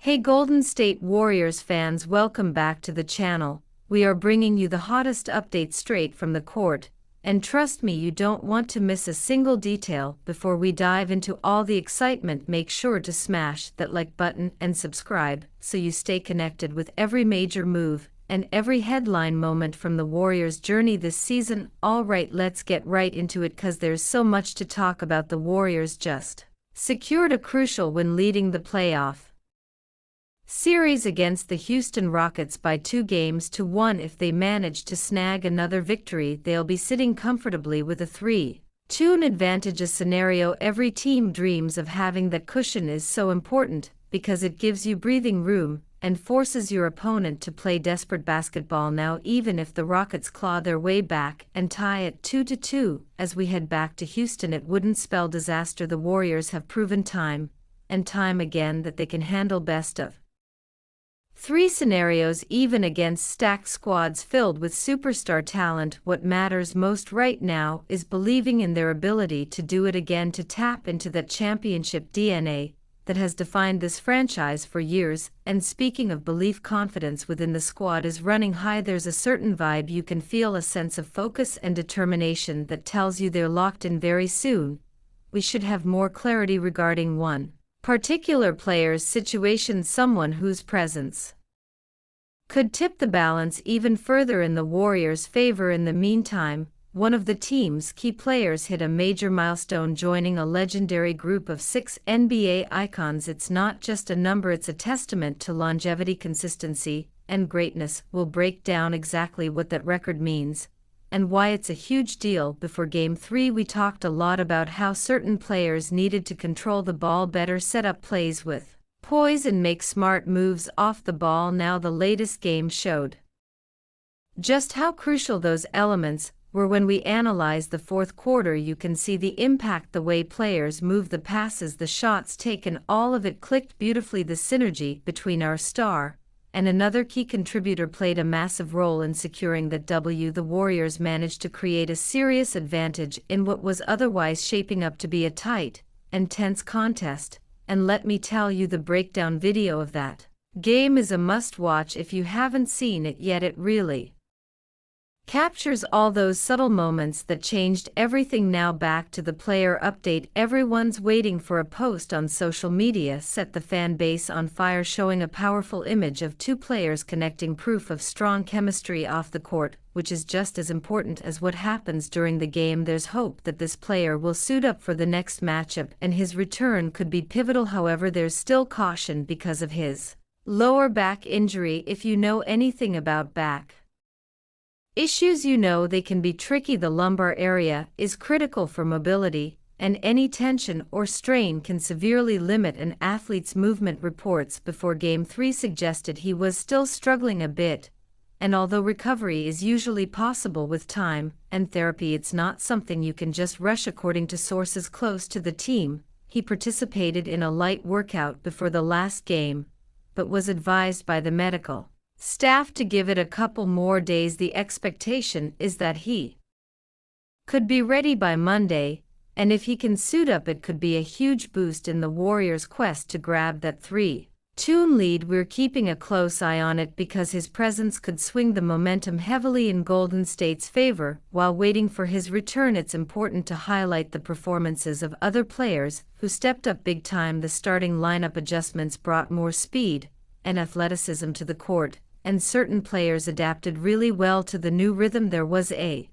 Hey Golden State Warriors fans, welcome back to the channel. We are bringing you the hottest updates straight from the court, and trust me, you don't want to miss a single detail. Before we dive into all the excitement, make sure to smash that like button and subscribe so you stay connected with every major move and every headline moment from the Warriors' journey this season. Alright, let's get right into it, cause there's so much to talk about. The Warriors just secured a crucial win, leading the playoff series against the Houston Rockets by 2-1. If they manage to snag another victory, they'll be sitting comfortably with a 3-2 advantage, a scenario every team dreams of having. That cushion is so important because it gives you breathing room and forces your opponent to play desperate basketball. Now, even if the Rockets claw their way back and tie it 2-2 as we head back to Houston, it wouldn't spell disaster. The Warriors have proven time and time again that they can handle best of 3 scenarios, even against stacked squads filled with superstar talent. What matters most right now is believing in their ability to do it again, to tap into that championship DNA that has defined this franchise for years. And speaking of belief, confidence within the squad is running high. There's a certain vibe you can feel, a sense of focus and determination that tells you they're locked in. Very soon, we should have more clarity regarding one particular player's situation, someone whose presence could tip the balance even further in the Warriors' favor. In the meantime, one of the team's key players hit a major milestone, joining a legendary group of 6 NBA icons. It's not just a number, it's a testament to longevity, consistency, and greatness. We'll break down exactly what that record means and why it's a huge deal. Before Game 3, we talked a lot about how certain players needed to control the ball better, set up plays with poise, and make smart moves off the ball. Now, the latest game showed just how crucial those elements were. When we analyze the fourth quarter, you can see the impact, the way players move, the passes, the shots taken, all of it clicked beautifully. The synergy between our star and another key contributor played a massive role in securing that W. The Warriors managed to create a serious advantage in what was otherwise shaping up to be a tight and tense contest. And let me tell you, the breakdown video of that game is a must-watch if you haven't seen it yet. It really captures all those subtle moments that changed everything. Now back to the player update. Everyone's waiting for a post on social media set the fan base on fire, showing a powerful image of 2 players connecting, proof of strong chemistry off the court, which is just as important as what happens during the game. There's hope that this player will suit up for the next matchup and his return could be pivotal. However, there's still caution because of his lower back injury. If you know anything about back issues, you know they can be tricky. The lumbar area is critical for mobility, and any tension or strain can severely limit an athlete's movement. Reports before Game 3 suggested he was still struggling a bit, and although recovery is usually possible with time and therapy, it's not something you can just rush. According to sources close to the team, he participated in a light workout before the last game, but was advised by the medical staff to give it a couple more days. The expectation is that he could be ready by Monday, and if he can suit up, it could be a huge boost in the Warriors' quest to grab that 3-2 lead. We're keeping a close eye on it because his presence could swing the momentum heavily in Golden State's favor. While waiting for his return, it's important to highlight the performances of other players who stepped up big time. The starting lineup adjustments brought more speed and athleticism to the court, and certain players adapted really well to the new rhythm. There was a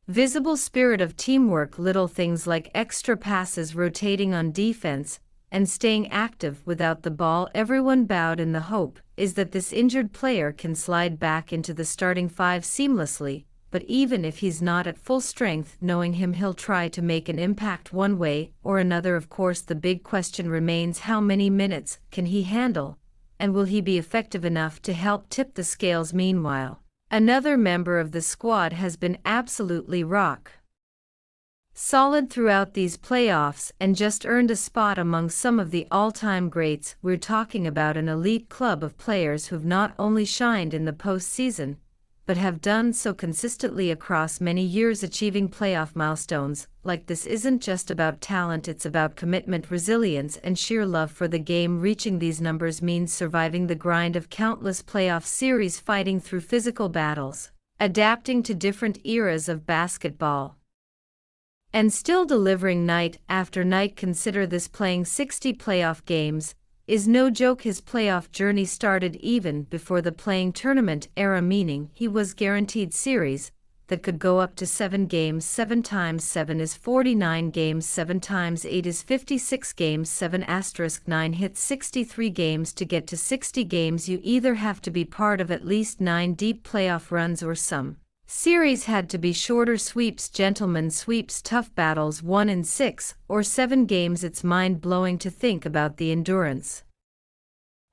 visible spirit of teamwork, little things like extra passes, rotating on defense, and staying active without the ball. Everyone bowed, and the hope is that this injured player can slide back into the starting 5 seamlessly. But even if he's not at full strength, knowing him, he'll try to make an impact one way or another. Of course, the big question remains, how many minutes can he handle? And will he be effective enough to help tip the scales? Meanwhile, another member of the squad has been absolutely rock solid throughout these playoffs and just earned a spot among some of the all-time greats. We're talking about an elite club of players who've not only shined in the postseason, but have done so consistently across many years, achieving playoff milestones like this isn't just about talent, it's about commitment, resilience, and sheer love for the game. Reaching these numbers means surviving the grind of countless playoff series, fighting through physical battles, adapting to different eras of basketball, and still delivering night after night. Consider this: playing 60 playoff games is no joke. His playoff journey started even before the playing tournament era, meaning he was guaranteed series that could go up to 7 games. 7 times 7 is 49 games, 7 times 8 is 56 games, 7*9 hits 63 games. To get to 60 games, you either have to be part of at least 9 deep playoff runs, or some series had to be shorter sweeps, gentlemen sweeps, tough battles, 1 in 6 or 7 games. It's mind-blowing to think about the endurance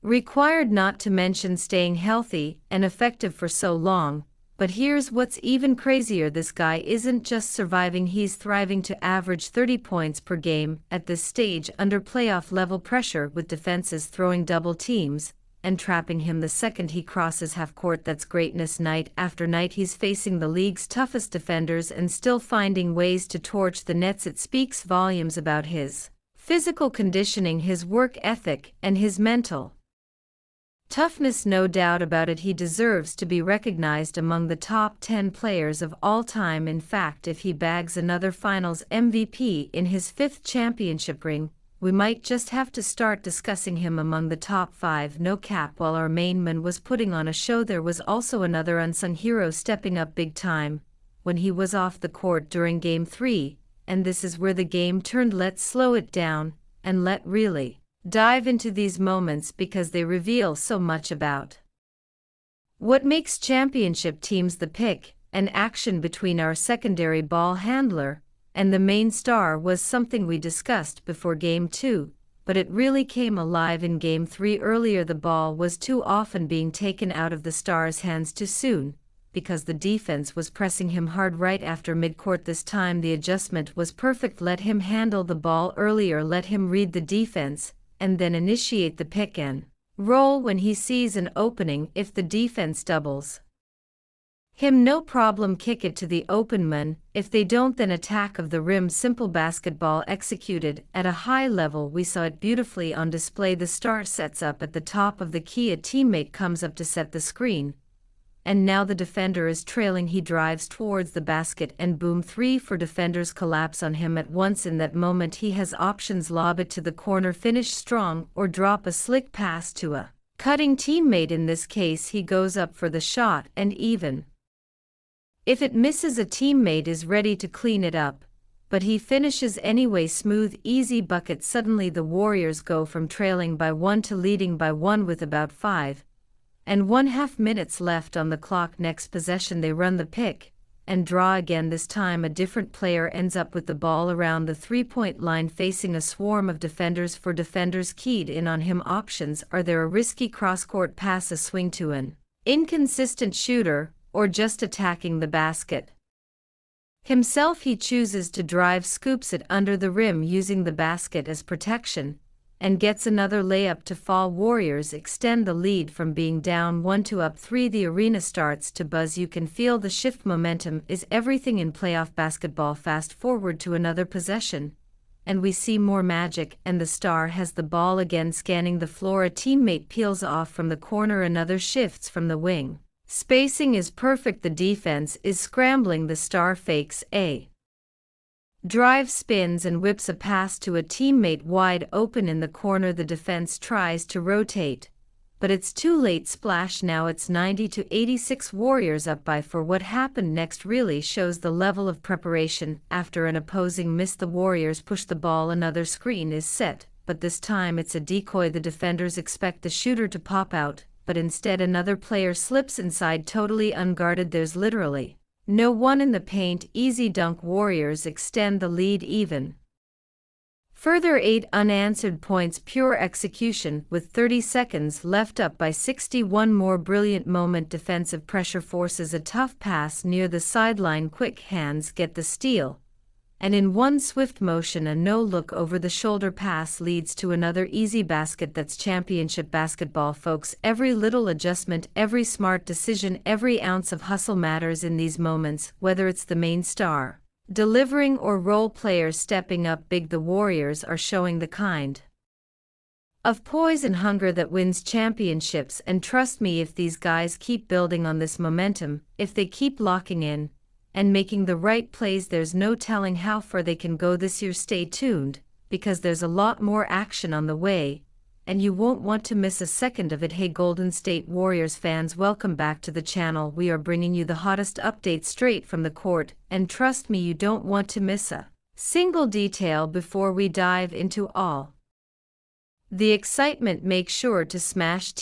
required, not to mention staying healthy and effective for so long. But here's what's even crazier: this guy isn't just surviving, he's thriving to average 30 points per game at this stage under playoff level pressure, with defenses throwing double teams and trapping him the second he crosses half court. That's greatness. Night after night he's facing the league's toughest defenders and still finding ways to torch the nets. It speaks volumes about his physical conditioning, his work ethic, and his mental toughness. No doubt about it, he deserves to be recognized among the top 10 players of all time. In fact, if he bags another Finals MVP in his 5th championship ring, we might just have to start discussing him among the top 5. No cap. While our main man was putting on a show, there was also another unsung hero stepping up big time when he was off the court during Game 3, and this is where the game turned. Let's slow it down and let really dive into these moments, because they reveal so much about what makes championship teams the pick. And action between our secondary ball handler and the main star was something we discussed before Game 2, but it really came alive in Game 3. Earlier, the ball was too often being taken out of the star's hands too soon, because the defense was pressing him hard right after midcourt. This time the adjustment was perfect. Let him handle the ball earlier, let him read the defense, and then initiate the pick and roll when he sees an opening. If the defense doubles him, no problem, kick it to the open man. If they don't, then attack of the rim. Simple basketball executed at a high level. We saw it beautifully on display. The star sets up at the top of the key, a teammate comes up to set the screen, and now the defender is trailing. He drives towards the basket and boom, 3 for defenders collapse on him at once. In that moment he has options: lob it to the corner, finish strong, or drop a slick pass to a cutting teammate. In this case he goes up for the shot, and even if it misses, a teammate is ready to clean it up, but he finishes anyway. Smooth, easy bucket. Suddenly the Warriors go from trailing by 1 to leading by 1 with about 5.5 minutes left on the clock. Next possession they run the pick and draw again. This time a different player ends up with the ball around the 3-point line, facing a swarm of defenders. For defenders keyed in on him, options are there: a risky cross-court pass, a swing to an inconsistent shooter, or just attacking the basket himself. He chooses to drive, scoops it under the rim using the basket as protection, and gets another layup to fall. Warriors extend the lead from being down 1 to up 3. The arena starts to buzz. You can feel the shift. Momentum is everything in playoff basketball. Fast forward to another possession, and we see more magic, and the star has the ball again, scanning the floor. A teammate peels off from the corner, another shifts from the wing. Spacing is perfect. The defense is scrambling. The star fakes a drive, spins, and whips a pass to a teammate wide open in the corner. The defense tries to rotate, but it's too late. Splash. Now it's 90-86, Warriors up by 4. What happened next really shows the level of preparation. After an opposing miss, the Warriors push the ball. Another screen is set, but this time it's a decoy. The defenders expect the shooter to pop out, but instead another player slips inside totally unguarded. There's literally no one in the paint. Easy dunk. Warriors extend the lead even further. 8 unanswered points, pure execution with 30 seconds left, up by 61 more. Brilliant moment. Defensive pressure forces a tough pass near the sideline. Quick hands get the steal, and in one swift motion a no-look over-the-shoulder pass leads to another easy basket. That's championship basketball, folks. Every little adjustment, every smart decision, every ounce of hustle matters in these moments, whether it's the main star delivering or role players stepping up big. The Warriors are showing the kind of poise and hunger that wins championships, and trust me, if these guys keep building on this momentum, if they keep locking in and making the right plays, there's no telling how far they can go this year. Stay tuned, because there's a lot more action on the way, and you won't want to miss a second of it. Hey Golden State Warriors fans, welcome back to the channel. We are bringing you the hottest updates straight from the court, and trust me, you don't want to miss a single detail. Before we dive into all the excitement, make sure to smash